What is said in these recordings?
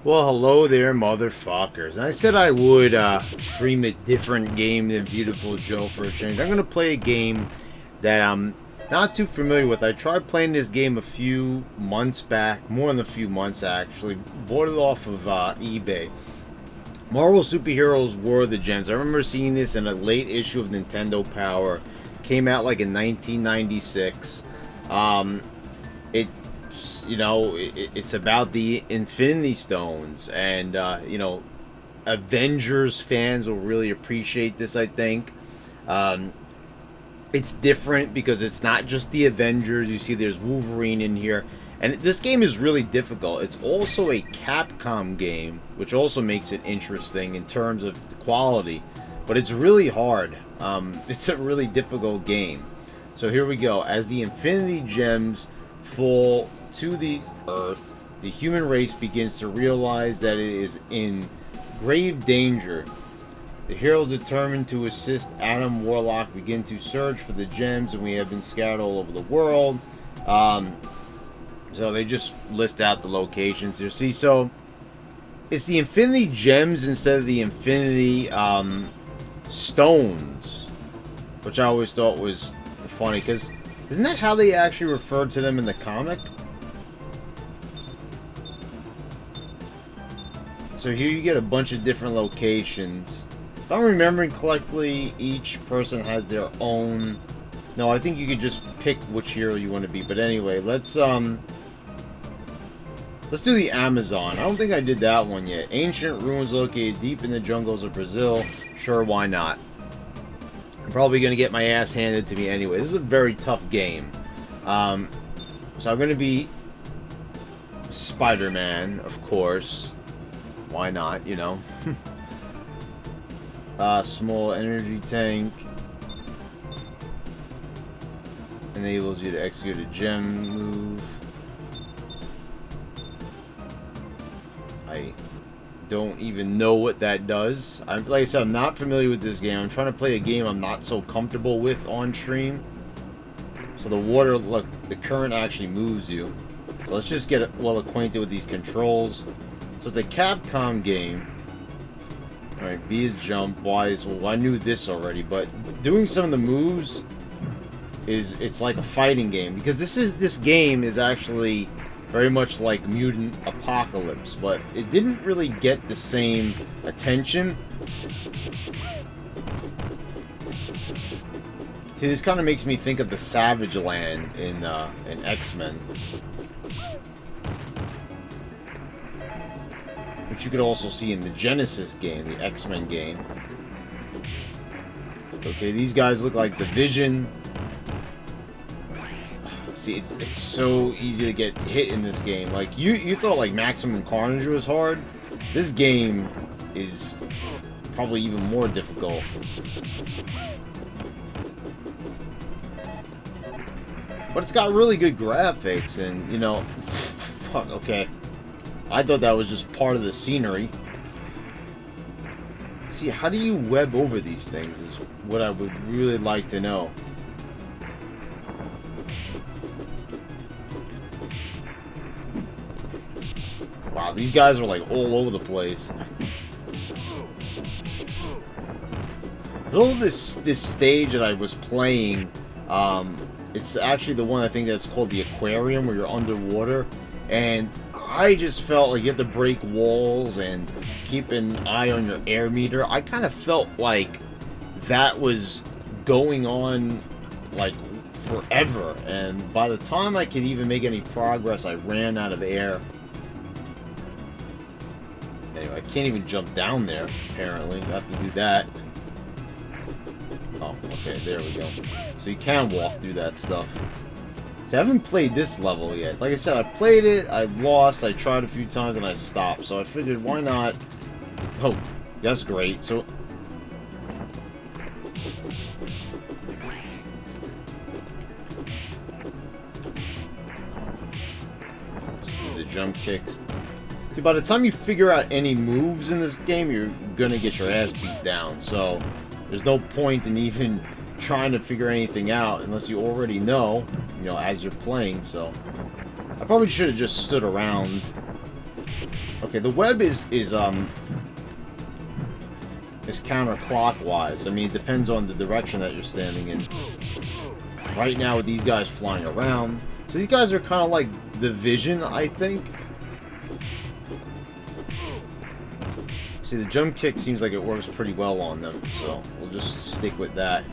Well, hello there, motherfuckers. And I said I would stream a different game than Beautiful Joe for a change. I'm going to play a game that I'm not too familiar with. I tried playing this game a few months back, more than a few months actually. Bought it off of eBay. Marvel Superheroes War of the Gems. I remember seeing this in a late issue of Nintendo Power. Came out like in 1996. It it's about the Infinity Stones, and Avengers fans will really appreciate this. I think it's different because it's not just the Avengers. You see, there's Wolverine in here, and this game is really difficult. It's also a Capcom game, which also makes it interesting in terms of the quality, but it's really hard. It's a really difficult game. So here we go. As the Infinity Gems fall to the Earth, the human race begins to realize that it is in grave danger. The heroes determined to assist Adam Warlock begin to search for the gems, and we have been scattered all over the world. So they just list out the locations here. See, so it's the Infinity Gems instead of the Infinity Stones, which I always thought was funny, because isn't that how they actually referred to them in the comic? So here you get a bunch of different locations. If I'm remembering correctly, each person has their own... No, I think you could just pick which hero you want to be. But anyway, let's do the Amazon. I don't think I did that one yet. Ancient ruins located deep in the jungles of Brazil. Sure, why not? I'm probably going to get my ass handed to me anyway. This is a very tough game. So I'm going to be Spider-Man, of course. Why not, you know? Small energy tank. Enables you to execute a gem move. I don't even know what that does. Like I said, I'm not familiar with this game. I'm trying to play a game I'm not so comfortable with on stream. So the water, look, the current actually moves you. So let's just get well acquainted with these controls. So it's a Capcom game. Alright, B is jump, Y is... Well, I knew this already, but doing some of the moves it's like a fighting game. Because this game is actually very much like Mutant Apocalypse, but it didn't really get the same attention. See, this kind of makes me think of the Savage Land in X-Men. Which you could also see in the Genesis game, the X-Men game. Okay, these guys look like the Vision. See, it's so easy to get hit in this game. Like, you thought, like, Maximum Carnage was hard. This game is probably even more difficult. But it's got really good graphics, and, you know... Fuck, okay. I thought that was just part of the scenery. See, how do you web over these things is what I would really like to know. Wow, these guys are like all over the place. Although this stage that I was playing, it's actually the one I think that's called the aquarium, where you're underwater, and I just felt like you have to break walls and keep an eye on your air meter. I kind of felt like that was going on like forever, and by the time I could even make any progress, I ran out of air. Anyway, I can't even jump down there, apparently. I have to do that. Oh, okay, there we go. So you can walk through that stuff. See, I haven't played this level yet. Like I said, I played it, I lost, I tried a few times, and I stopped. So I figured, why not? Oh, that's great. So... let's do the jump kicks. See, by the time you figure out any moves in this game, you're gonna get your ass beat down. So there's no point in even trying to figure anything out unless you already know, you know, as you're playing. So I probably should have just stood around Okay, the web is counterclockwise. I mean, it depends on the direction that you're standing in. Right now, with these guys flying around, so these guys are kind of like the Vision, I think. See, the jump kick seems like it works pretty well on them, so we'll just stick with that.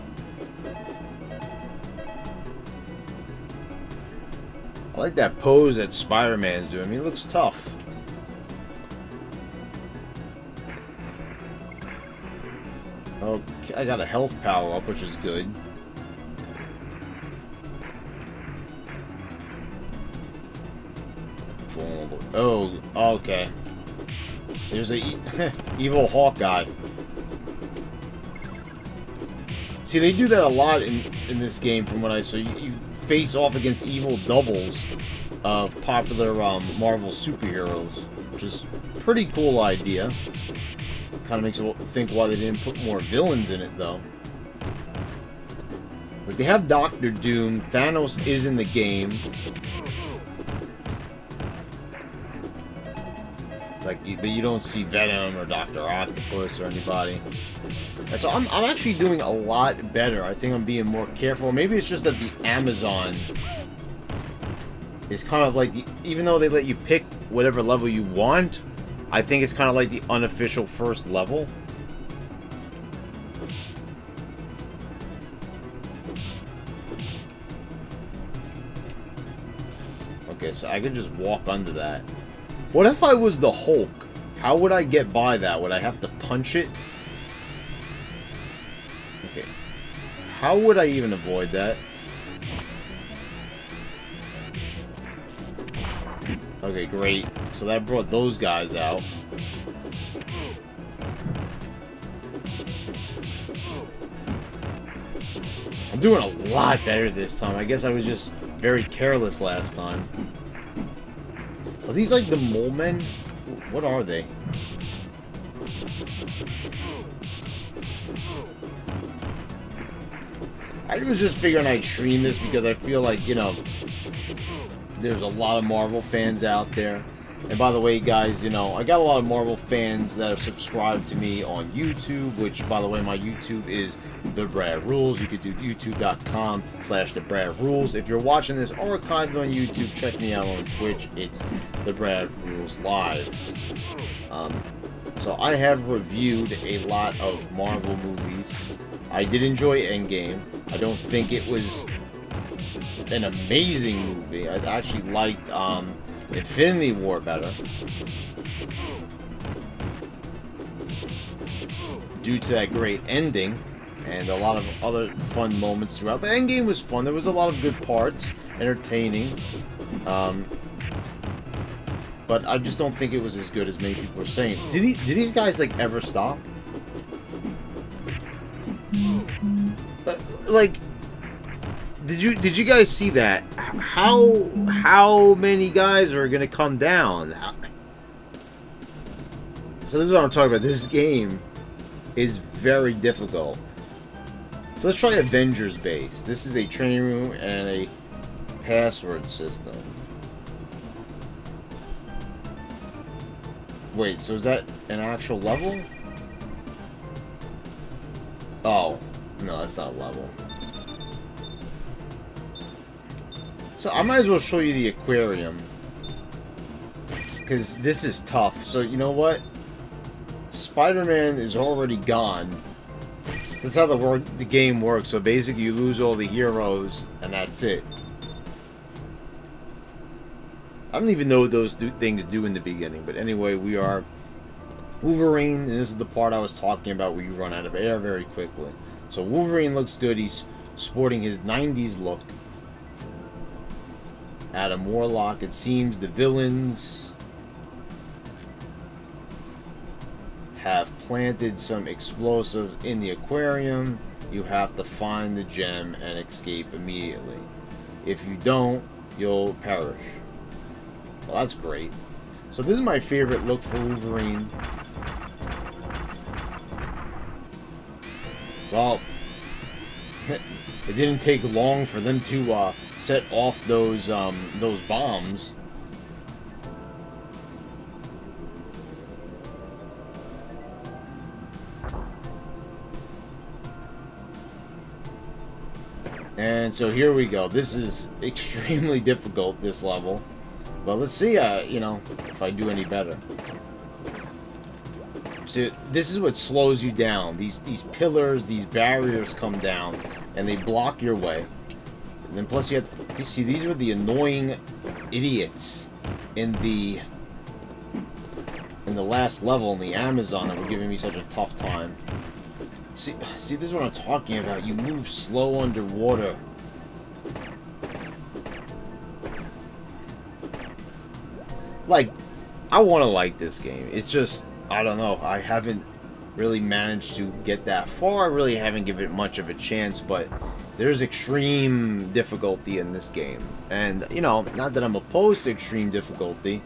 I like that pose that Spider-Man's doing. I mean, it looks tough. Okay, I got a health power up, which is good. Oh, okay. There's a evil Hawkeye. See, they do that a lot in this game, from what I saw. You face off against evil doubles of popular Marvel superheroes, which is a pretty cool idea. Kind of makes you think why they didn't put more villains in it, though. But they have Doctor Doom. Thanos is in the game. But you don't see Venom or Dr. Octopus or anybody. And so I'm actually doing a lot better. I think I'm being more careful. Maybe it's just that the Amazon is kind of like even though they let you pick whatever level you want, I think it's kind of like the unofficial first level. Okay, so I could just walk under that. What if I was the Hulk? How would I get by that? Would I have to punch it? Okay. How would I even avoid that? Okay, great. So that brought those guys out. I'm doing a lot better this time. I guess I was just very careless last time. Are these like the mole men? What are they? I was just figuring I'd stream this because I feel like, you know, there's a lot of Marvel fans out there. And by the way, guys, you know, I got a lot of Marvel fans that are subscribed to me on YouTube, which, by the way, my YouTube is The Brad Rules. You could do youtube.com/The Brad Rules. If you're watching this archived on YouTube, check me out on Twitch. It's The Brad Rules Live. So I have reviewed a lot of Marvel movies. I did enjoy Endgame. I don't think it was an amazing movie. I actually liked Infinity War better, due to that great ending and a lot of other fun moments throughout. But Endgame was fun. There was a lot of good parts, entertaining. But I just don't think it was as good as many people were saying. Did these guys like ever stop? Like, did you guys see that? How many guys are gonna come down? So this is what I'm talking about. This game is very difficult. So let's try Avengers Base. This is a training room and a password system. Wait, so is that an actual level? Oh, no, that's not a level. So I might as well show you the aquarium, because this is tough. So you know what? Spider-Man is already gone. That's how the game works. So basically you lose all the heroes, and that's it. I don't even know what those things do in the beginning. But anyway, we are Wolverine, and this is the part I was talking about where you run out of air very quickly. So Wolverine looks good. He's sporting his 90s look. Adam Warlock, it seems the villains have planted some explosives in the aquarium. You have to find the gem and escape immediately. If you don't, you'll perish. Well, that's great. So this is my favorite look for Wolverine. Well, it didn't take long for them to set off those bombs. And so here we go. This is extremely difficult, this level. But let's see, you know, if I do any better. So this is what slows you down. These pillars, these barriers come down, and they block your way. And then plus you have to see, these are the annoying idiots in the last level in the Amazon that were giving me such a tough time. See, this is what I'm talking about. You move slow underwater. Like, I want to like this game. It's just, I don't know. I haven't really managed to get that far. I really haven't given it much of a chance, but there's extreme difficulty in this game. And, you know, not that I'm opposed to extreme difficulty.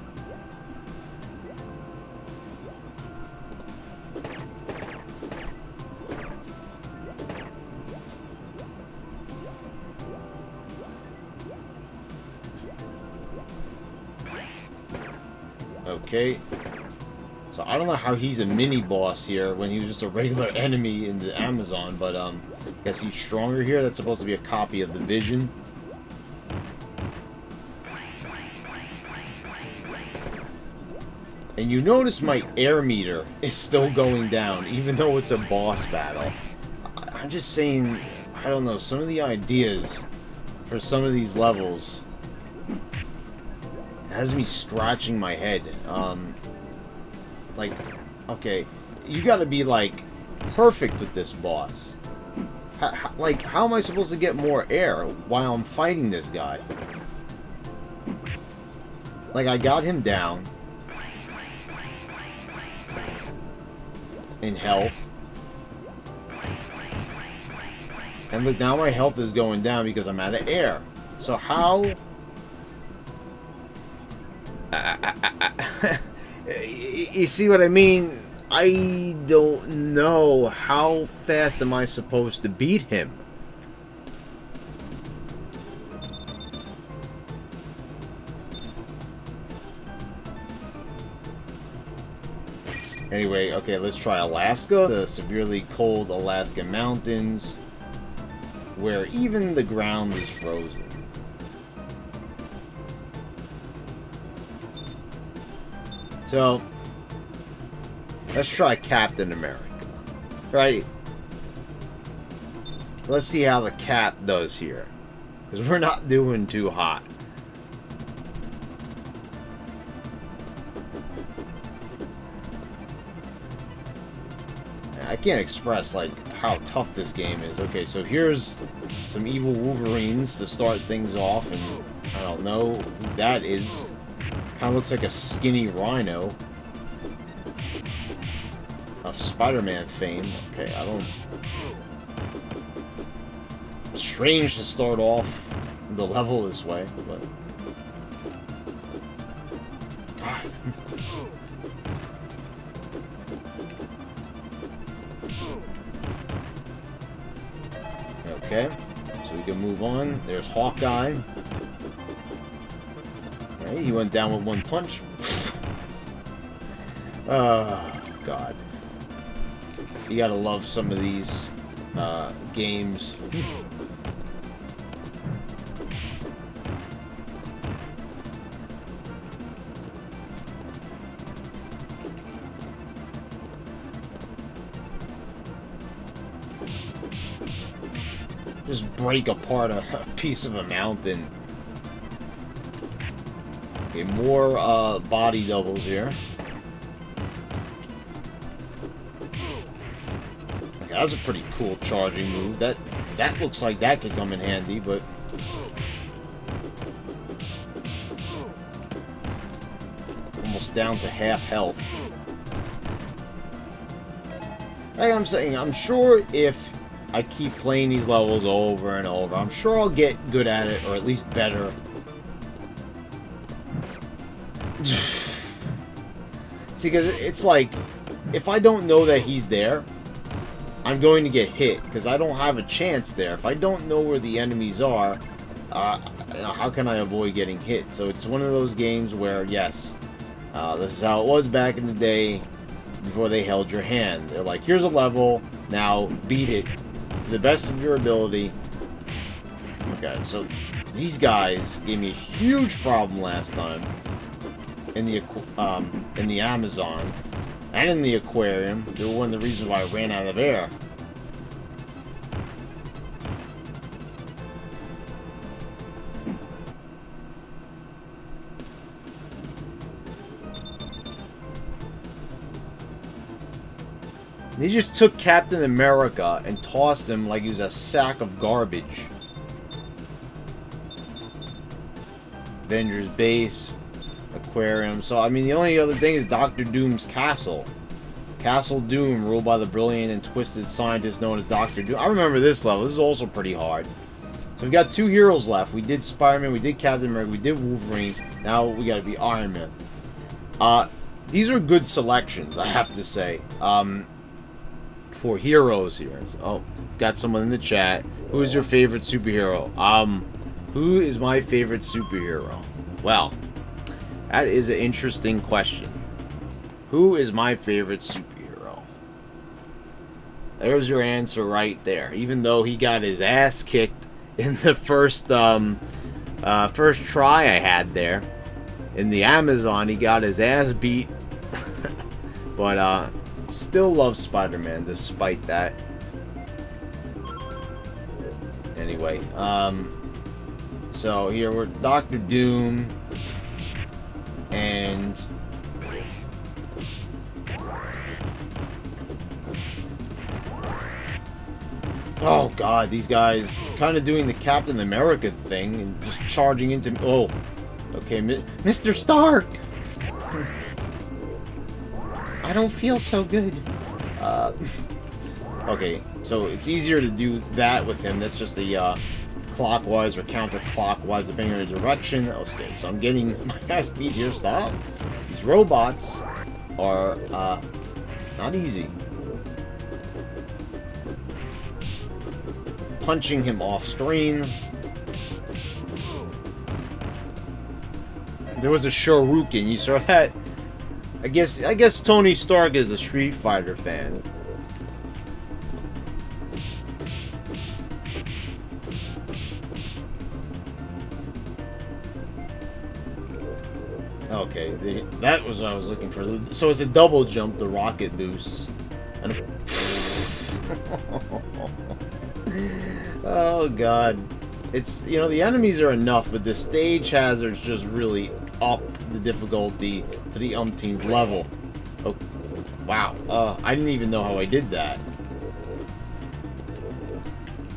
Okay, so I don't know how he's a mini-boss here when he was just a regular enemy in the Amazon, but I guess he's stronger here. That's supposed to be a copy of the Vision. And you notice my air meter is still going down, even though it's a boss battle. I'm just saying, I don't know, some of the ideas for some of these levels has me scratching my head. Like, okay, you gotta be, like, perfect with this boss. Like, how am I supposed to get more air while I'm fighting this guy? Like, I got him down in health. And look, now my health is going down because I'm out of air. So how... You see what I mean? I don't know. How fast am I supposed to beat him? Anyway, okay, let's try Alaska. The severely cold Alaskan mountains, where even the ground is frozen. So, let's try Captain America, right? Let's see how the Cap does here, because we're not doing too hot. I can't express, like, how tough this game is. Okay, so here's some evil Wolverines to start things off, and I don't know who that is. Kind of looks like a skinny Rhino of Spider-Man fame. Okay, I don't... Strange to start off the level this way, but... God. Okay, so we can move on. There's Hawkeye. He went down with one punch. Oh, God. You gotta love some of these games. Just break apart a piece of a mountain. Okay, more body doubles here. Okay, that's a pretty cool charging move. That looks like that could come in handy, but almost down to half health. Like I'm saying, I'm sure if I keep playing these levels over and over, I'm sure I'll get good at it, or at least better. See, because it's like, if I don't know that he's there, I'm going to get hit, because I don't have a chance there. If I don't know where the enemies are, how can I avoid getting hit? So it's one of those games where, yes, this is how it was back in the day, before they held your hand. They're like, here's a level, now beat it to the best of your ability. Okay, so these guys gave me a huge problem last time in the Amazon and in the aquarium. They were one of the reasons why I ran out of air. They just took Captain America and tossed him like he was a sack of garbage. Avengers base, aquarium. So, I mean, the only other thing is Doctor Doom's castle. Castle Doom, ruled by the brilliant and twisted scientist known as Doctor Doom. I remember this level. This is also pretty hard. So we've got 2 heroes left. We did Spider-Man, we did Captain America, we did Wolverine. Now we gotta be Iron Man. These are good selections, I have to say. For heroes here. Oh, got someone in the chat. Who is your favorite superhero? Who is my favorite superhero? Well, that is an interesting question. Who is my favorite superhero? There's your answer right there. Even though he got his ass kicked in the first try I had there. In the Amazon, he got his ass beat. But, still love Spider-Man despite that. Anyway, so here we're Doctor Doom and oh god, these guys kind of doing the Captain America thing and just charging into okay, Mr. Stark. I don't feel so good. Okay, so it's easier to do that with him. That's just the clockwise or counterclockwise, depending on the direction. Okay, so I'm getting my ass beat here. Stop. These robots are not easy. Punching him off screen. There was a Shoryuken. You saw that? I guess Tony Stark is a Street Fighter fan. Okay, that was what I was looking for. So it's a double jump, the rocket boosts. And oh god. It's, you know, the enemies are enough, but the stage hazards just really up the difficulty to the umpteenth level. Oh, wow. I didn't even know how I did that.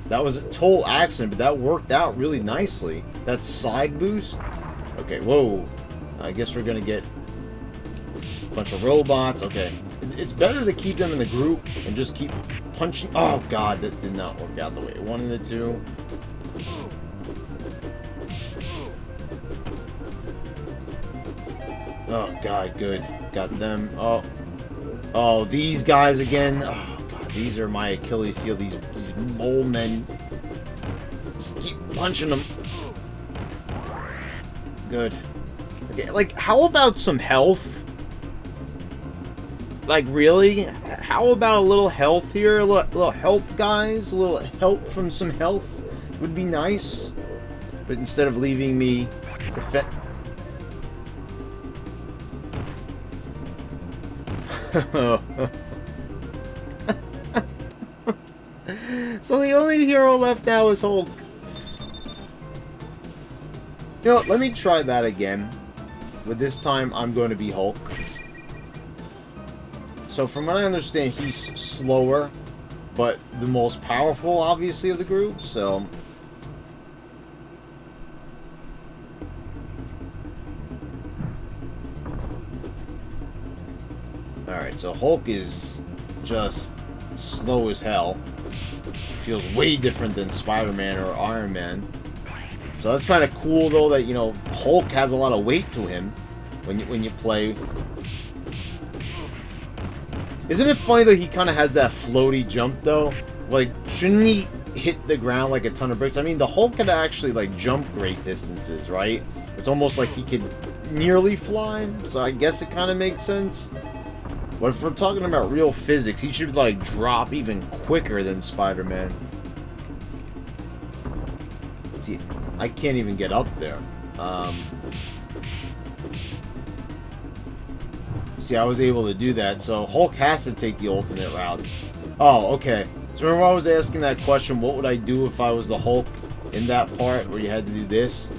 That was a total accident, but that worked out really nicely. That side boost. Okay, whoa. I guess we're gonna get a bunch of robots. Okay. It's better to keep them in the group and just keep punching. Oh god, that did not work out the way I wanted it to. Oh god, good. Got them. Oh, these guys again. Oh god, these are my Achilles heel. These mole men. Just keep punching them. Good. Okay, like, how about some health? Like, really? How about a little health here? A little help, guys? A little help from some health would be nice. But instead of leaving me to So the only hero left now is Hulk. You know what, let me try that again. But this time I'm going to be Hulk. So from what I understand, he's slower, but the most powerful, obviously, of the group, so... Alright, so Hulk is just slow as hell. Feels way different than Spider-Man or Iron Man. So that's kind of cool, though, that, you know, Hulk has a lot of weight to him when you play. Isn't it funny that he kind of has that floaty jump, though? Like, shouldn't he hit the ground like a ton of bricks? I mean, the Hulk could actually, like, jump great distances, right? It's almost like he could nearly fly, so I guess it kind of makes sense. But if we're talking about real physics, he should, like, drop even quicker than Spider-Man. I can't even get up there. See, I was able to do that, so Hulk has to take the alternate routes. Oh, okay. So remember I was asking that question, what would I do if I was the Hulk in that part where you had to do this?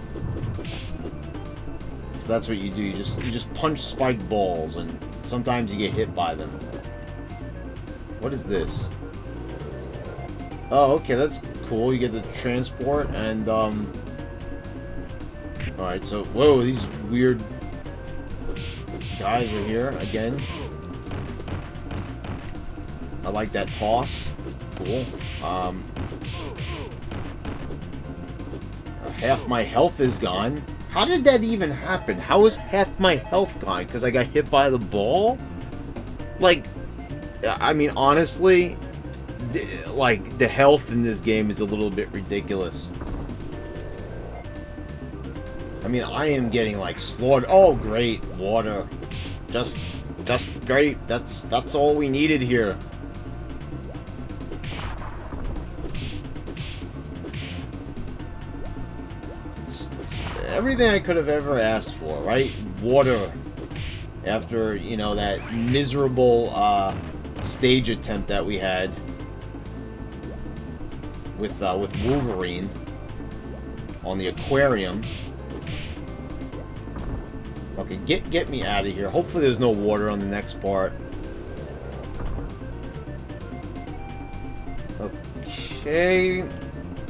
So that's what you do. You just punch spiked balls, and sometimes you get hit by them. What is this? Oh, okay, that's cool. You get the transport, and, alright, so, whoa, these weird guys are here, again. I like that toss. Cool. Half my health is gone. How did that even happen? How is half my health gone? Because I got hit by the ball? Like, I mean, honestly, like, the health in this game is a little bit ridiculous. I mean, I am getting, like, slaughtered. Oh, great. Water. Just great. That's all we needed here. It's everything I could have ever asked for, right? Water. After, you know, that miserable, stage attempt that we had with Wolverine on the aquarium. Okay, get me out of here. Hopefully there's no water on the next part. Okay.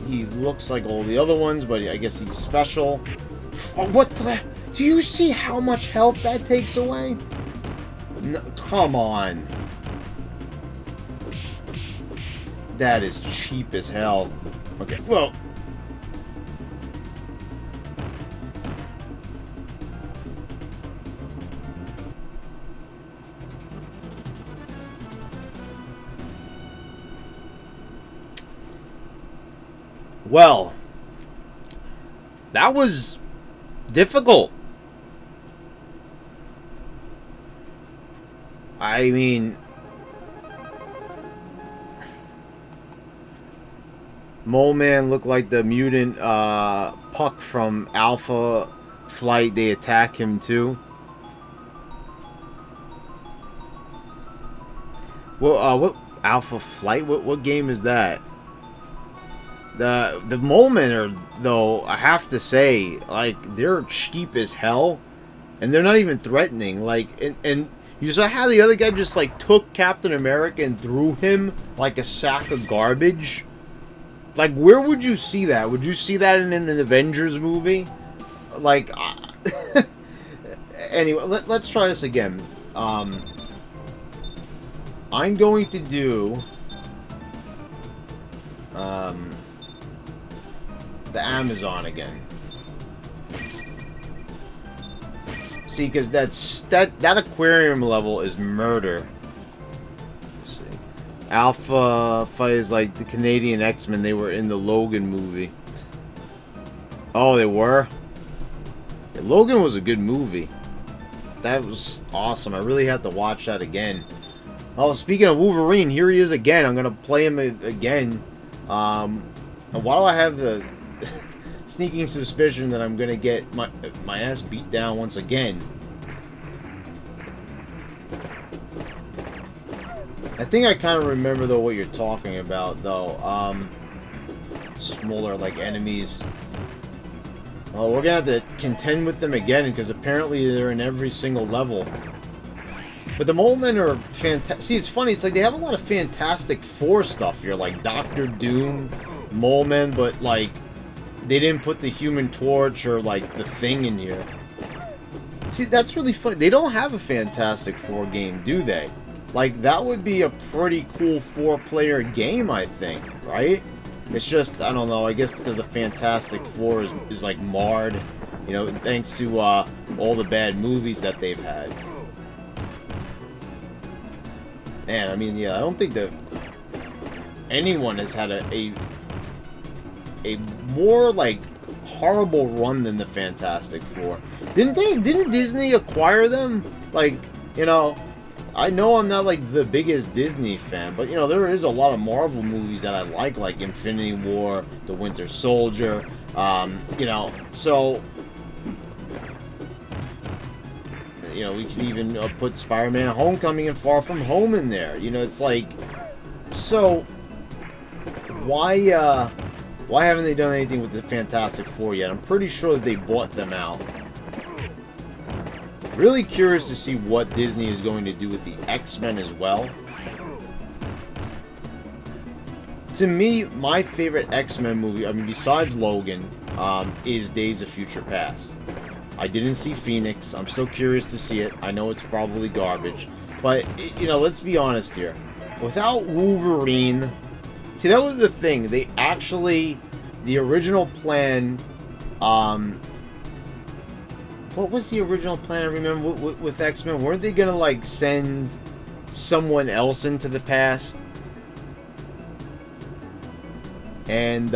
He looks like all the other ones, but I guess he's special. Oh, what the... Do you see how much health that takes away? No, come on. That is cheap as hell. Okay, well... Well, that was difficult. I mean, Mole Man looked like the mutant Puck from Alpha Flight. They attack him too. Well, what Alpha Flight? What game is that? The Mole Men are, though, I have to say, like, they're cheap as hell, and they're not even threatening. Like, and you saw how the other guy just, like, took Captain America and threw him like a sack of garbage. Like, where would you see that? Would you see that in an Avengers movie? Like, anyway, let's try this again. I'm going to do the Amazon again. See, because that aquarium level is murder. Let's see. Alpha Fight is like the Canadian X-Men. They were in the Logan movie. Oh, they were? Yeah, Logan was a good movie. That was awesome. I really had to watch that again. Oh, speaking of Wolverine, here he is again. I'm gonna play him again. Why do I have the sneaking suspicion that I'm gonna get my ass beat down once again? I think I kind of remember though what you're talking about though. Smaller like enemies. Well, we're gonna have to contend with them again because apparently they're in every single level. But the Mole Men are fantastic. See, it's funny. It's like they have a lot of Fantastic Four stuff here, like Doctor Doom, Mole Men, but like they didn't put the Human Torch or like the Thing in here. See, that's really funny. They don't have a Fantastic Four game, do they? Like that would be a pretty cool 4-player game, I think, right? It's just, I don't know, I guess because the Fantastic Four is like marred, you know, thanks to all the bad movies that they've had. Man, I mean, yeah, I don't think that anyone has had a more, like, horrible run than the Fantastic Four. Didn't Disney acquire them? Like, you know, I know I'm not like the biggest Disney fan, but you know there is a lot of Marvel movies that I like Infinity War, The Winter Soldier. You know, so you know we can even put Spider-Man: Homecoming and Far From Home in there. You know, it's like, so why haven't they done anything with the Fantastic Four yet? I'm pretty sure that they bought them out. Really curious to see what Disney is going to do with the X-Men as well. To me, my favorite X-Men movie, I mean, besides Logan, is Days of Future Past. I didn't see Phoenix. I'm still curious to see it. I know it's probably garbage. But, you know, let's be honest here. Without Wolverine... See, that was the thing. They actually... The original plan... What was the original plan, I remember, with X-Men? Weren't they gonna, like, send someone else into the past? And,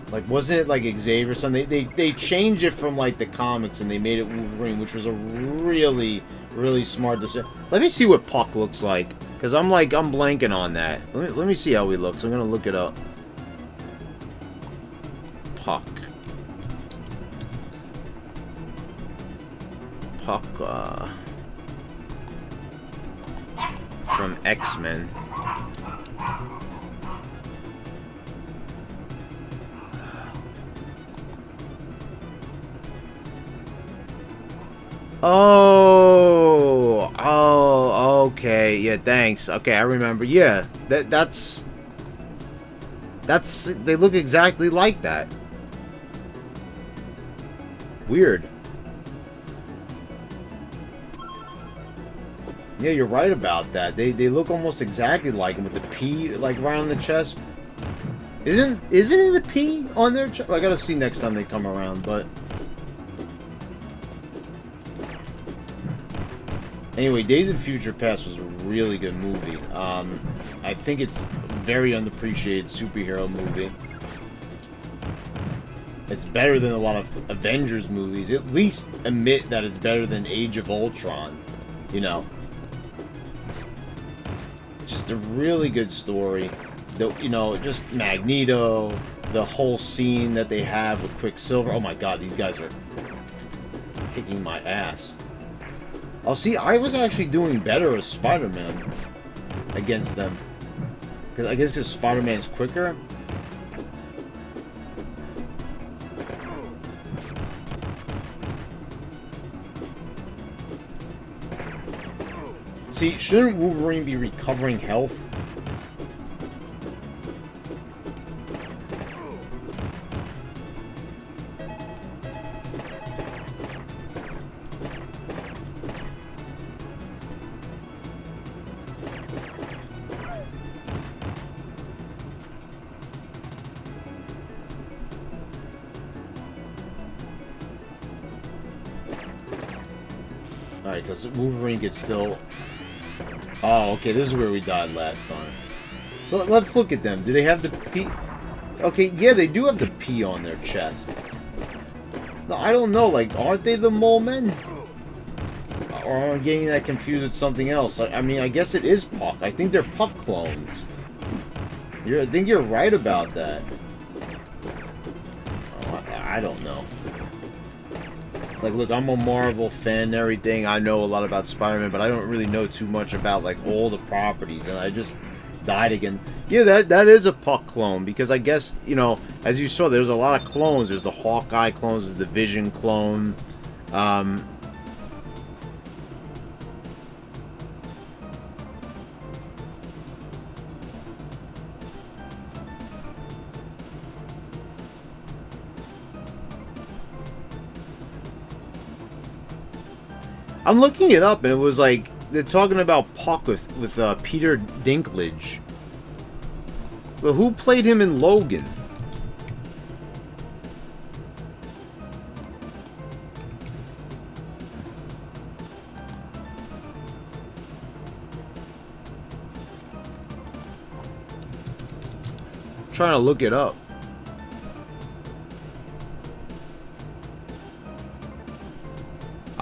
like, wasn't it, like, Xavier or something? They changed it from, like, the comics, and they made it Wolverine, which was a really, really smart decision. Let me see what Puck looks like, because I'm blanking on that. Let me see how he looks. I'm gonna look it up. Puck. Puck, from X-Men. Oh, okay, yeah, thanks. Okay, I remember. Yeah, that's they look exactly like that. Weird. Yeah, you're right about that. They look almost exactly like him with the P like right on the chest. Isn't it the P on their chest? I gotta see next time they come around, but anyway, Days of Future Past was a really good movie. I think it's a very underappreciated superhero movie. It's better than a lot of Avengers movies. At least admit that it's better than Age of Ultron. You know. Just a really good story. You know, just Magneto, the whole scene that they have with Quicksilver. Oh my god, these guys are kicking my ass. Oh, see, I was actually doing better as Spider-Man against them. I guess because Spider-Man's quicker. See, shouldn't Wolverine be recovering health? Alright, because Wolverine could still... Oh, okay, this is where we died last time. So let's look at them. Do they have the P? Okay, yeah, they do have the P on their chest. No, I don't know, like, aren't they the Mole Men? Or am I getting that confused with something else? I mean, I guess it is Puck. I think they're Puck clones. I think you're right about that. Oh, I don't know. Like, look, I'm a Marvel fan and everything. I know a lot about Spider-Man, but I don't really know too much about, like, all the properties. And I just died again. Yeah, that is a Puck clone. Because I guess, you know, as you saw, there's a lot of clones. There's the Hawkeye clones. There's the Vision clone. I'm looking it up, and it was like they're talking about Puck with Peter Dinklage. But who played him in Logan? I'm trying to look it up.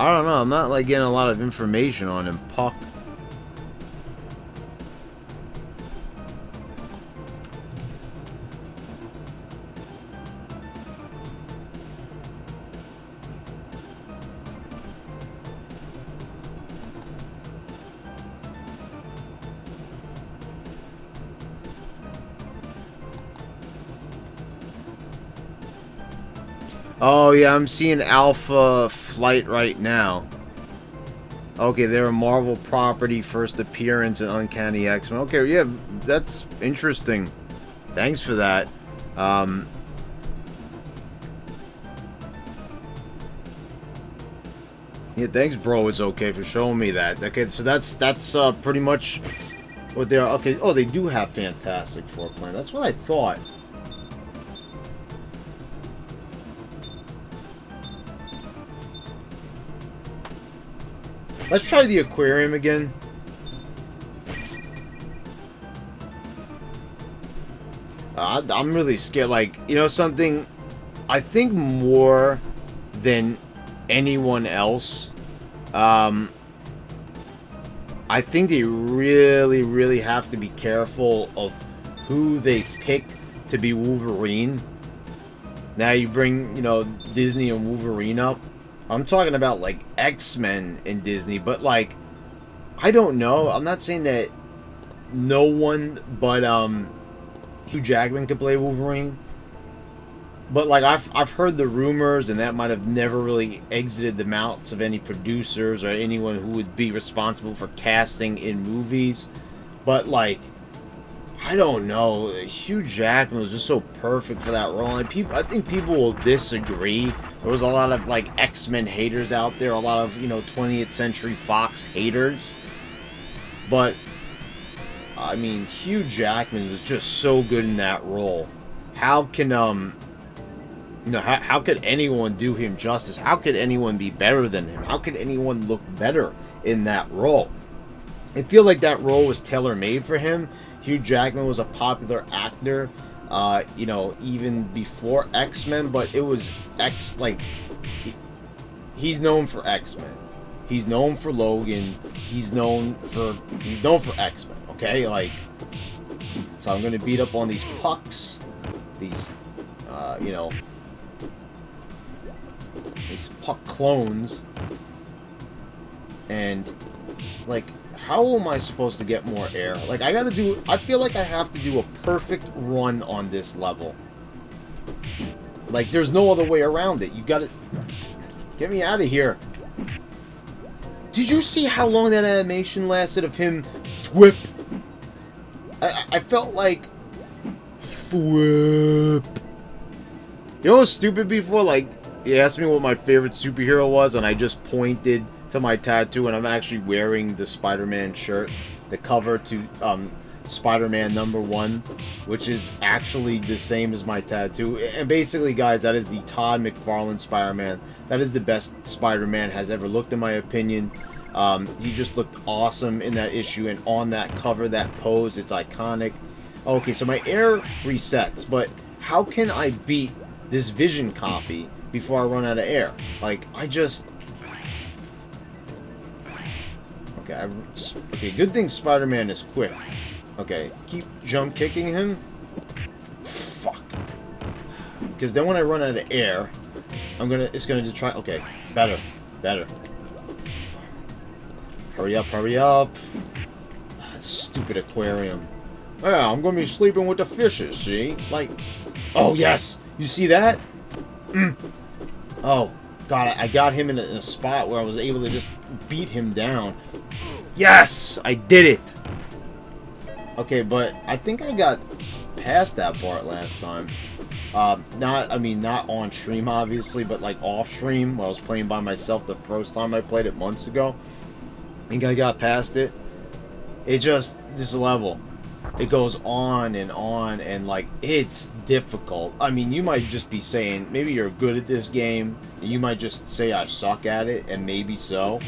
I don't know. I'm not like getting a lot of information on him. Puck. Oh, yeah, I'm seeing Alpha Flight right now. Okay, they're a Marvel property, first appearance in Uncanny X-Men. Okay, yeah, that's interesting. Thanks for that. Yeah, thanks, bro. It's okay for showing me that. Okay, so that's pretty much what they're... Okay, oh, they do have Fantastic Four plan. That's what I thought. Let's try the aquarium again. I'm really scared. Like, you know something? I think more than anyone else, I think they really, really have to be careful of who they pick to be Wolverine. Now you bring, you know, Disney and Wolverine up. I'm talking about, like, X-Men in Disney, but, like, I don't know. I'm not saying that no one but, Hugh Jackman could play Wolverine. But, like, I've heard the rumors, and that might have never really exited the mouths of any producers or anyone who would be responsible for casting in movies. But, like, I don't know. Hugh Jackman was just so perfect for that role. And I think people will disagree. There was a lot of, like, X-Men haters out there. A lot of, you know, 20th Century Fox haters. But, I mean, Hugh Jackman was just so good in that role. How can, you know, how could anyone do him justice? How could anyone be better than him? How could anyone look better in that role? I feel like that role was tailor-made for him. Hugh Jackman was a popular actor, you know, even before X-Men, but it was he's known for X-Men. He's known for Logan. He's known for X-Men, okay? Like, so I'm gonna beat up on these pucks, these, you know, these puck clones, and, like, how am I supposed to get more air? Like, I feel like I have to do a perfect run on this level. Like, there's no other way around it. You gotta... Get me out of here. Did you see how long that animation lasted of him whip? I felt like... Whip. You know what's stupid before? Like, you asked me what my favorite superhero was, and I just pointed to my tattoo, and I'm actually wearing the Spider-Man shirt, the cover to Spider-Man #1, which is actually the same as my tattoo. And basically, guys, that is the Todd McFarlane Spider-Man. That is the best Spider-Man has ever looked, in my opinion. He just looked awesome in that issue, and on that cover, that pose, it's iconic. Okay, so my air resets, but how can I beat this Vision copy before I run out of air? Like, I just... Okay, good thing Spider-Man is quick. Okay, keep jump kicking him. Fuck. Because then when I run out of air, it's gonna just try. Okay, better. Hurry up, hurry up. Stupid aquarium. Yeah, I'm gonna be sleeping with the fishes, see? Like, oh yes, you see that? Oh, God, I got him in a spot where I was able to just beat him down. Yes! I did it! Okay, but I think I got past that part last time. Not on stream, obviously, but, like, off stream, when I was playing by myself the first time I played it months ago. I think I got past it. This level, it goes on, and, like, it's difficult. I mean, you might just be saying, maybe you're good at this game, and you might just say I suck at it, and maybe so.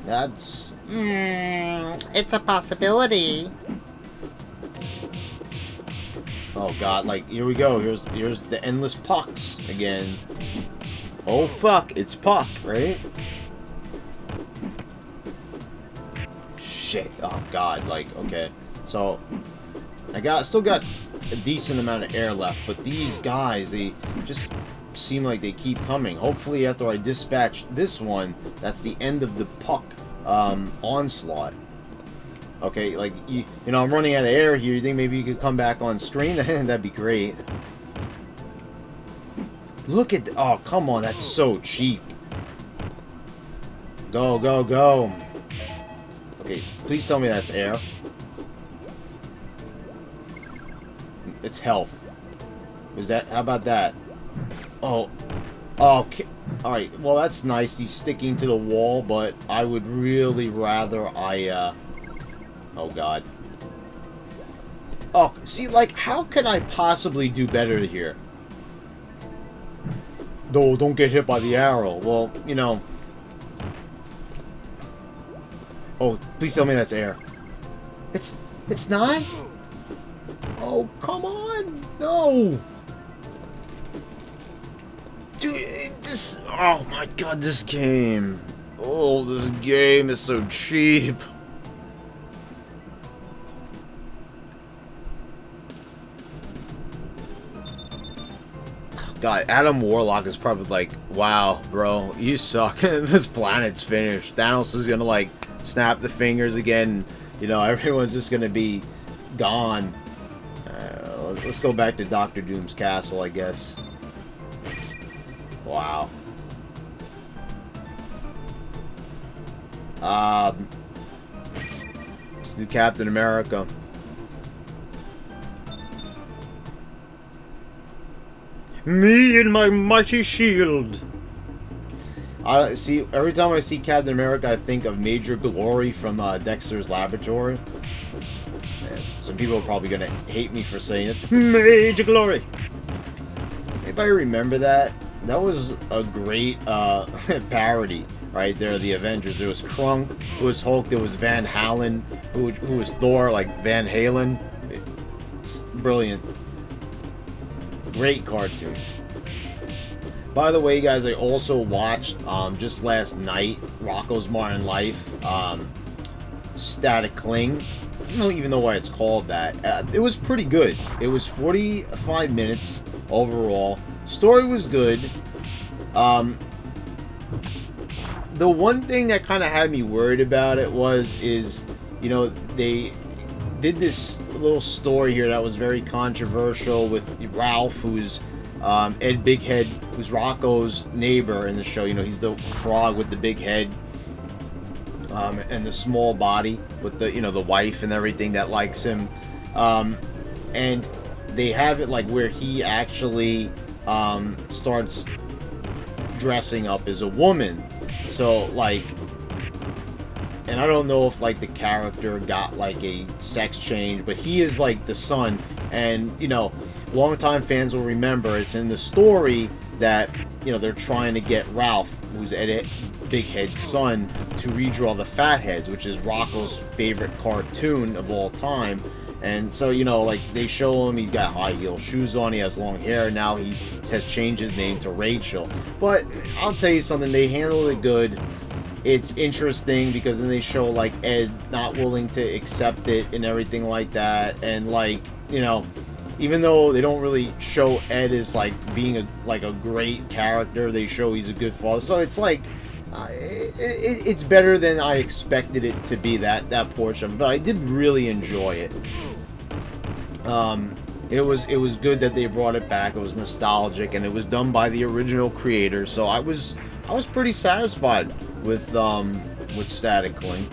That's... it's a possibility. Oh God, like, here we go. Here's the endless pucks again. Oh fuck, it's Puck, right? Shit. Oh god, like, okay. So still got a decent amount of air left, but these guys, they just seem like they keep coming. Hopefully after I dispatch this one, that's the end of the Puck onslaught. Okay, like, you know, I'm running out of air here. You think maybe you could come back on screen? That'd be great. Look at... Oh, come on. That's so cheap. Go, go, go. Okay, please tell me that's air. It's health. Was that... How about that? Oh. Oh, okay. Alright, well, that's nice. He's sticking to the wall, but I would really rather Oh, God. Oh, see, like, how can I possibly do better here? No, don't get hit by the arrow. Well, you know... Oh, please tell me that's air. It's not? Oh, come on! No! Dude, this... Oh, my God, this game. Oh, this game is so cheap. God, Adam Warlock is probably like, wow, bro, you suck. This planet's finished. Thanos is gonna, like, snap the fingers again. You know, everyone's just gonna be gone. Let's go back to Doctor Doom's castle, I guess. Wow. Let's do Captain America. Me and my mighty shield. I see. Every time I see Captain America, I think of Major Glory from Dexter's Laboratory. Man, some people are probably gonna hate me for saying it. Major Glory. Anybody remember that? That was a great parody right there. The Avengers. There was Krunk, who was Hulk. There was Van Halen, who was Thor, like Van Halen. It's brilliant. Great cartoon. By the way, guys, I also watched just last night Rocko's Modern Life, Static Cling. I don't even know why it's called that. It was pretty good. It was 45 minutes overall. Story was good. The one thing that kind of had me worried about it is, you know, they did this little story here that was very controversial with Ralph, who's Ed Bighead, who's Rocko's neighbor in the show. You know, he's the frog with the big head and the small body with the, you know, the wife and everything that likes him. And they have it like where he actually starts dressing up as a woman. So, like, and I don't know if, like, the character got, like, a sex change, but he is, like, the son. And, you know, longtime fans will remember it's in the story that, you know, they're trying to get Ralph, who's Ed Bighead's son, to redraw the Fatheads, which is Rocko's favorite cartoon of all time. And so, you know, like, they show him, he's got high heel shoes on, he has long hair, now he has changed his name to Rachel. But I'll tell you something, they handled it good. It's interesting because then they show, like, Ed not willing to accept it and everything like that. And, like, you know, even though they don't really show Ed as, like, being a great character, they show he's a good father. So it's like, it's better than I expected it to be, that portion. But I did really enjoy it. It was good that they brought it back. It was nostalgic, and it was done by the original creators. So I was pretty satisfied with Static Cling.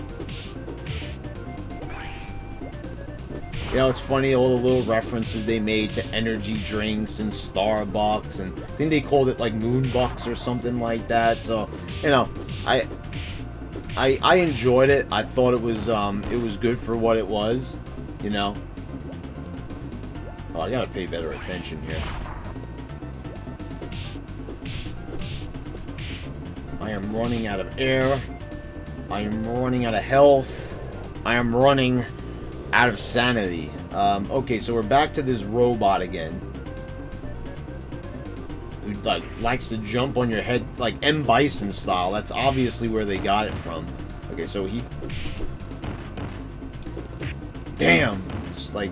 You know, it's funny, all the little references they made to energy drinks and Starbucks, and I think they called it like Moonbucks or something like that. So, you know, I enjoyed it. I thought it was good for what it was, you know. Oh, I gotta pay better attention here. I am running out of air. I am running out of health. I am running out of sanity. Okay, so we're back to this robot again. who like likes to jump on your head like M. Bison style. That's obviously where they got it from. Okay, so he... Damn! It's like...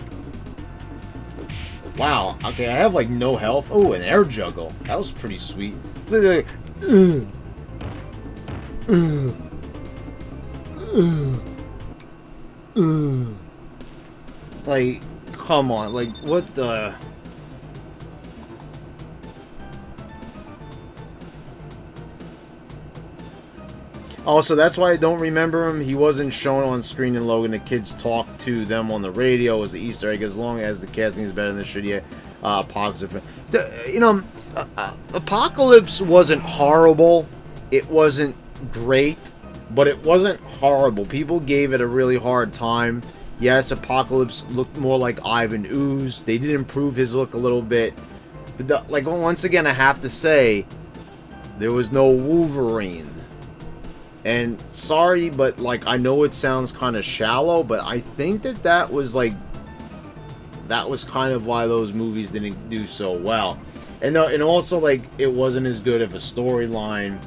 Wow, okay, I have like no health. Oh, an air juggle. That was pretty sweet. Look, like, come on, like, what the... Also, that's why I don't remember him. He wasn't shown on screen in Logan. The kids talked to them on the radio. It was the Easter egg. As long as the casting is better than the shitty Apocalypse. Apocalypse wasn't horrible. It wasn't great, but it wasn't horrible. People gave it a really hard time. Yes, Apocalypse looked more like Ivan Ooze. They did improve his look a little bit. But, like, once again, I have to say, there was no Wolverine. And sorry, but like I know it sounds kind of shallow, but I think that was like kind of why those movies didn't do so well. And also like it wasn't as good of a storyline.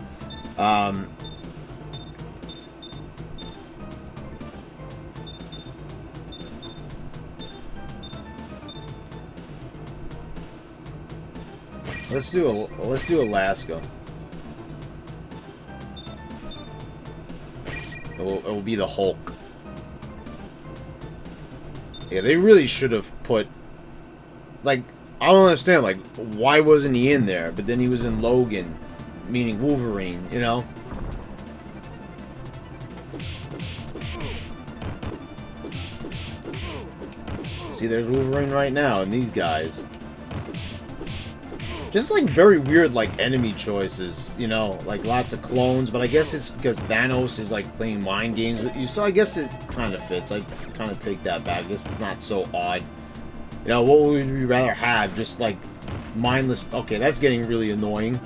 Let's do Alaska. It will be the Hulk. Yeah, they really should have put... Like, I don't understand, like, why wasn't he in there? But then he was in Logan, meaning Wolverine, you know? See, there's Wolverine right now, and these guys. Just, like, very weird, like, enemy choices, you know? Like, lots of clones, but I guess it's because Thanos is, like, playing mind games with you, so I guess it kind of fits. I kind of take that back. I guess it's not so odd. You know, what would we rather have? Just, like, mindless... Okay, that's getting really annoying.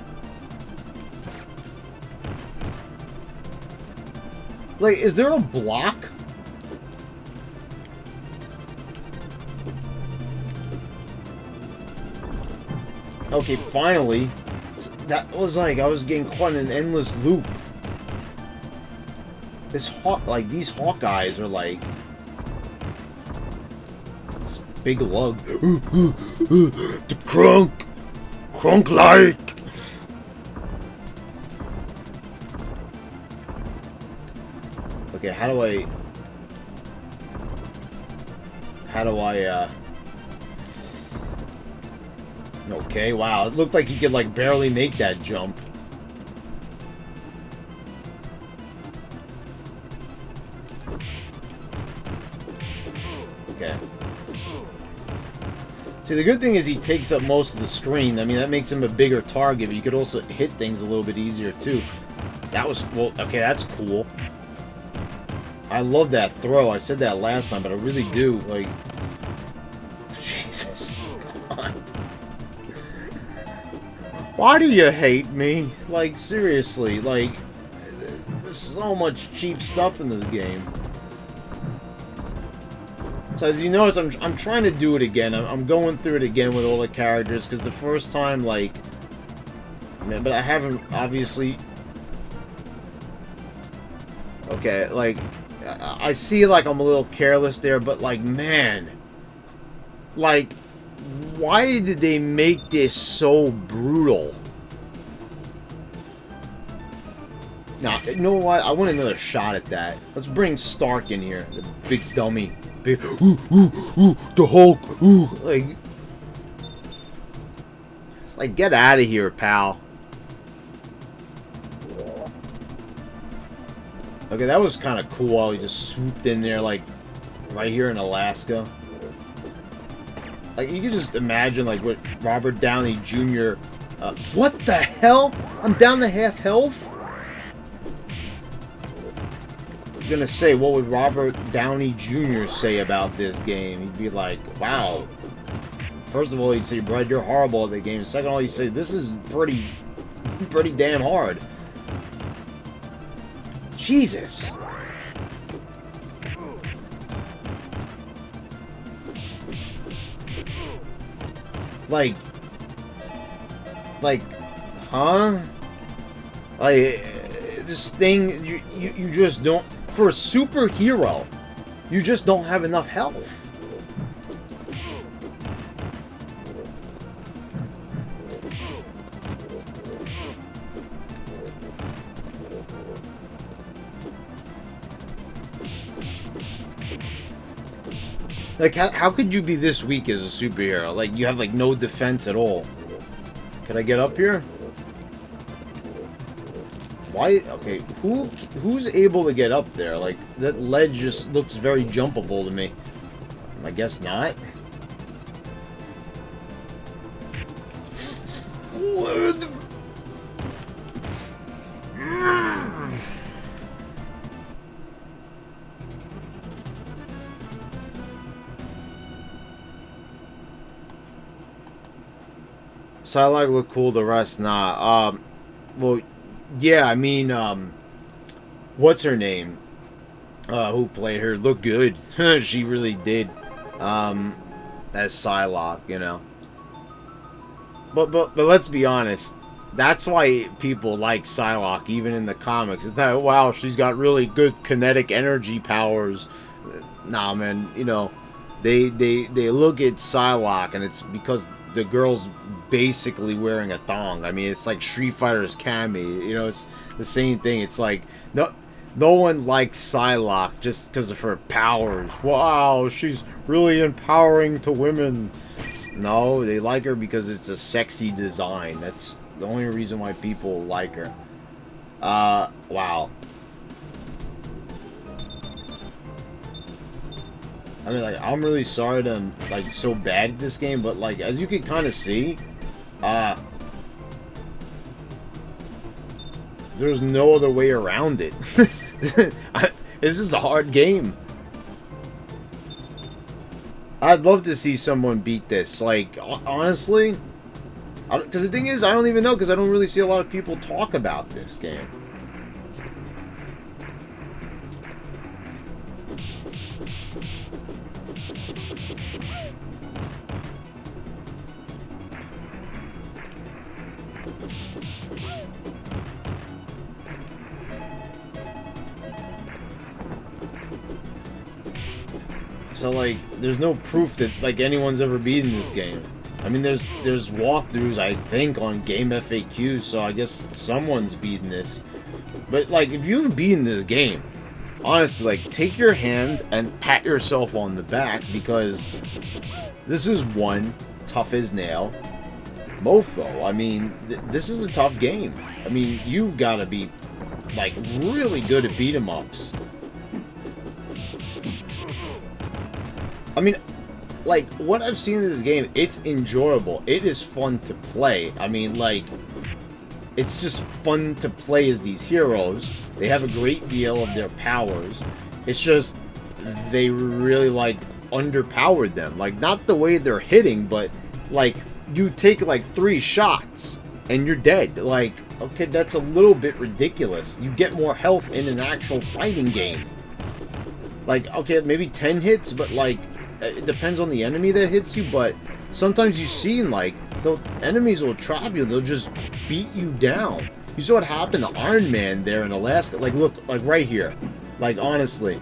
Like, is there a block? Okay, finally. That was like, I was getting caught in an endless loop. This these Hawkeyes are like... This big lug. The crunk! Crunk-like! Okay, how do I... Okay, wow. It looked like he could, like, barely make that jump. Okay. See, the good thing is he takes up most of the screen. I mean, that makes him a bigger target, but you could also hit things a little bit easier, too. That was... Well, okay, that's cool. I love that throw. I said that last time, but I really do. Like... Jesus. Come on. Why do you hate me? Like, seriously, like, there's so much cheap stuff in this game. So as you notice, I'm trying to do it again. I'm going through it again with all the characters, because the first time, like, man, but I haven't, obviously... Okay, like, I see, like, I'm a little careless there, but, like, man, like... Why did they make this so brutal? Now, you know what? I want another shot at that. Let's bring Stark in here. The big dummy. Big, the Hulk, Like... It's like, get out of here, pal. Okay, that was kind of cool how he just swooped in there, like, right here in Alaska. Like, you can just imagine, like, what Robert Downey Jr. What the hell? I'm down to half health? I'm gonna say, what would Robert Downey Jr. say about this game? He'd be like, wow. First of all, he'd say, Brad, you're horrible at the game. Second of all, he'd say, this is pretty damn hard. Jesus. Like, Huh? Like, this thing, you just don't... For a superhero, you just don't have enough health. Like, how could you be this weak as a superhero? Like, you have, like, no defense at all. Can I get up here? Why? Okay, who's able to get up there? Like, that ledge just looks very jumpable to me. I guess not. What? Psylocke look cool, the rest not. Well, yeah, I mean, what's her name? Who played her? Looked good. She really did. As Psylocke, you know. But let's be honest. That's why people like Psylocke, even in the comics. It's not, wow, she's got really good kinetic energy powers. Nah, man, you know, they look at Psylocke, and it's because the girl's basically wearing a thong. I mean, it's like Street Fighter's Cammy. You know, it's the same thing. It's like, no one likes Psylocke just because of her powers. Wow, she's really empowering to women. No, they like her because it's a sexy design. That's the only reason why people like her. Wow. I mean, like, I'm really sorry that I'm, like, so bad at this game, but, like, as you can kind of see, there's no other way around it. It's just a hard game. I'd love to see someone beat this. Like, honestly, because the thing is, I don't even know, because I don't really see a lot of people talk about this game. So, like, there's no proof that, like, anyone's ever beaten this game. I mean, there's walkthroughs, I think, on Game FAQs, so I guess someone's beaten this. But, like, if you've beaten this game, honestly, like, take your hand and pat yourself on the back, because this is one tough as nail mofo. I mean, this is a tough game. I mean, you've got to be, like, really good at beat-em-ups. I mean, like, what I've seen in this game, it's enjoyable. It is fun to play. I mean, like, it's just fun to play as these heroes. They have a great deal of their powers. It's just, they really, like, underpowered them. Like, not the way they're hitting, but, like, you take, like, 3 shots, and you're dead. Like, okay, that's a little bit ridiculous. You get more health in an actual fighting game. Like, okay, maybe 10 hits, but, like, it depends on the enemy that hits you, but sometimes you've seen, like, the enemies will trap you, they'll just beat you down. You saw what happened to Iron Man there in Alaska. Like, look, like, right here. Like, honestly,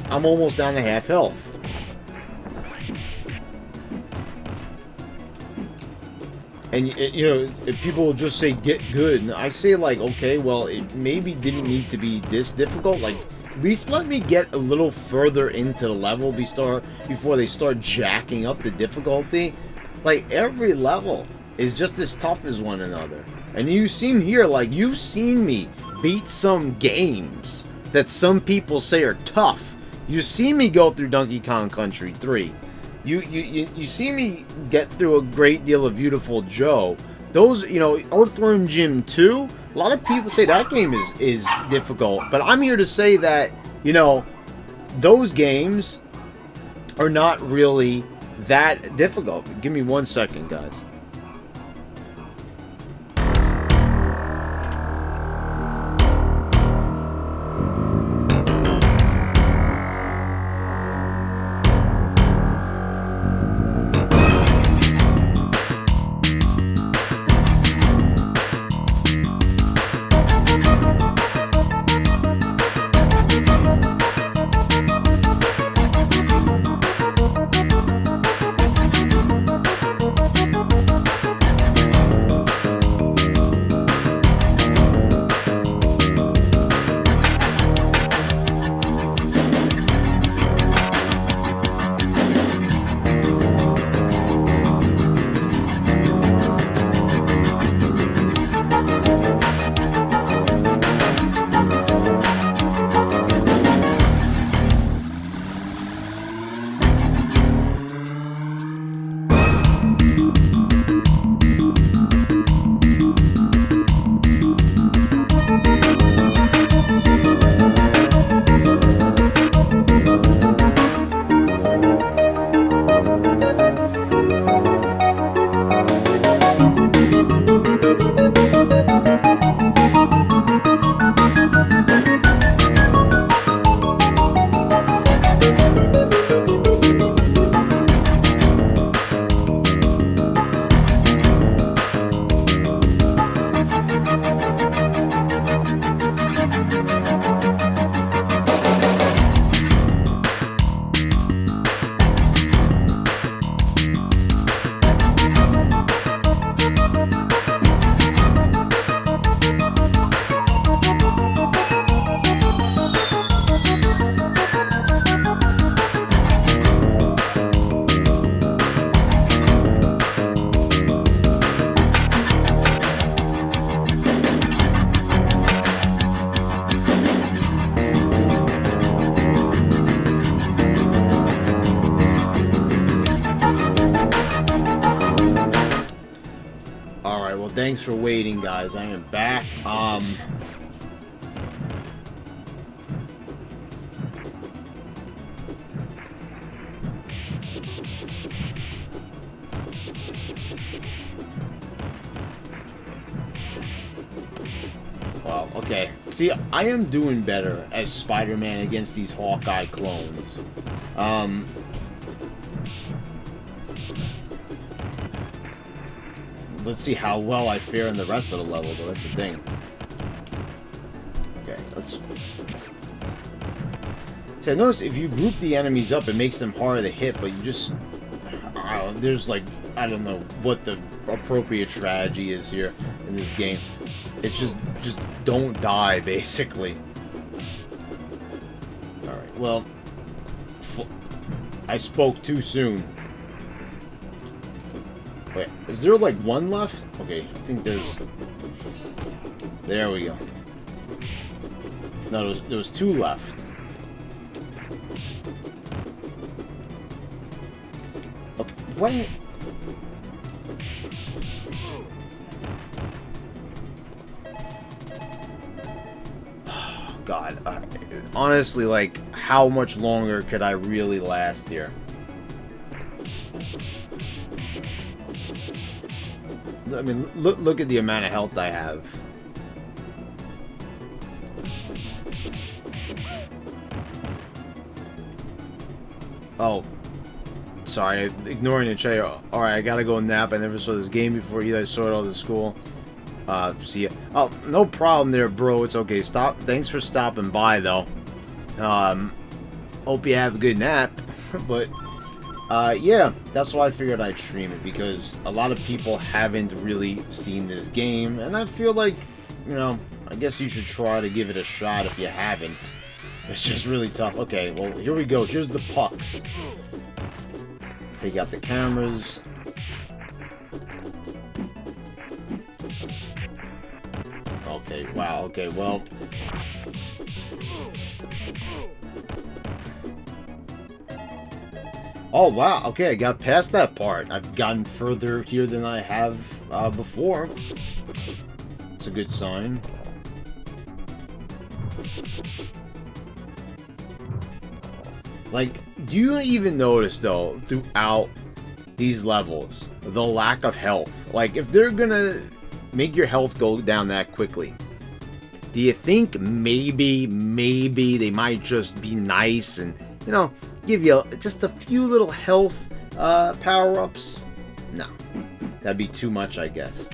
I'm almost down to half health. And, you know, if people will just say, get good. And I say, like, okay, well, it maybe didn't need to be this difficult. Like, at least let me get a little further into the level before they start jacking up the difficulty. Like, every level is just as tough as one another. And you seem here, like, you've seen me beat some games that some people say are tough. You see me go through Donkey Kong Country 3. You see me get through a great deal of Beautiful Joe. Those, you know, Earthworm Jim 2, a lot of people say that game is difficult. But I'm here to say that, you know, those games are not really that difficult. Give me 1 second, guys. thanks for waiting, guys. I am back. Well, okay. See, I am doing better as Spider-Man against these Hawkeye clones. Let's see how well I fare in the rest of the level, though. That's the thing. Okay, let's... See, I noticed if you group the enemies up, it makes them harder to hit, but you just... there's, like, I don't know what the appropriate strategy is here in this game. It's just don't die, basically. Alright, well... I spoke too soon. Wait, is there like one left? Okay, I think there's... There we go. No, there was two left. Okay, what? God, honestly, like, how much longer could I really last here? I mean, look at the amount of health I have. Oh. Sorry, ignoring the chat. Alright, I gotta go nap. I never saw this game before. You guys saw it all at school. See ya. Oh, no problem there, bro. It's okay. Thanks for stopping by, though. Hope you have a good nap. But... yeah, that's why I figured I'd stream it, because a lot of people haven't really seen this game, and I feel like, you know, I guess you should try to give it a shot if you haven't. It's just really tough. Okay, well, here we go. Here's the pucks. Take out the cameras. Okay, wow, okay, well... Oh, wow. Okay, I got past that part. I've gotten further here than I have before. It's a good sign. Like, do you even notice, though, throughout these levels, the lack of health? Like, if they're gonna make your health go down that quickly, do you think maybe they might just be nice and, you know, give you just a few little health power-ups? No. That'd be too much, I guess.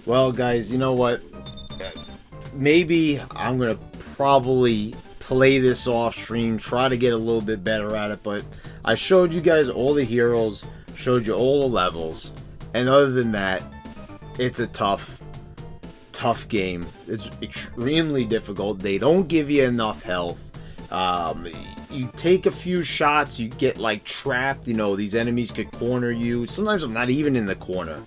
Well, guys, you know what? Maybe I'm going to probably play this off stream, try to get a little bit better at it, but I showed you guys all the heroes, showed you all the levels, and other than that, it's a tough game. It's extremely difficult. They don't give you enough health. You take a few shots, you get like trapped. You know, these enemies could corner you. Sometimes I'm not even in the corner.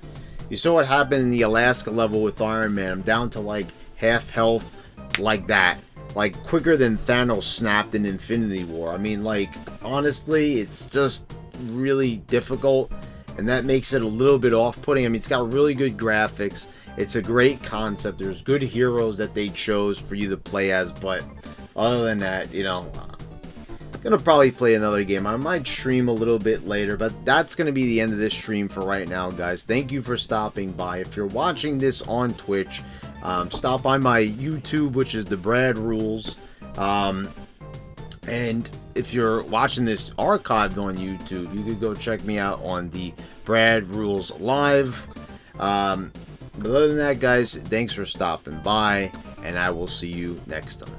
You saw what happened in the Alaska level with Iron Man. I'm down to like half health, like that. Like, quicker than Thanos snapped in Infinity War. I mean, like, honestly, it's just really difficult, and that makes it a little bit off-putting. I mean, it's got really good graphics. It's a great concept. There's good heroes that they chose for you to play as, but other than that, you know, I'm gonna probably play another game. I might stream a little bit later, but that's gonna be the end of this stream for right now, guys. Thank you for stopping by. If you're watching this on Twitch, stop by my YouTube, which is the Brad Rules. And if you're watching this archived on YouTube, you could go check me out on the Brad Rules Live. But other than that, guys, thanks for stopping by, and I will see you next time.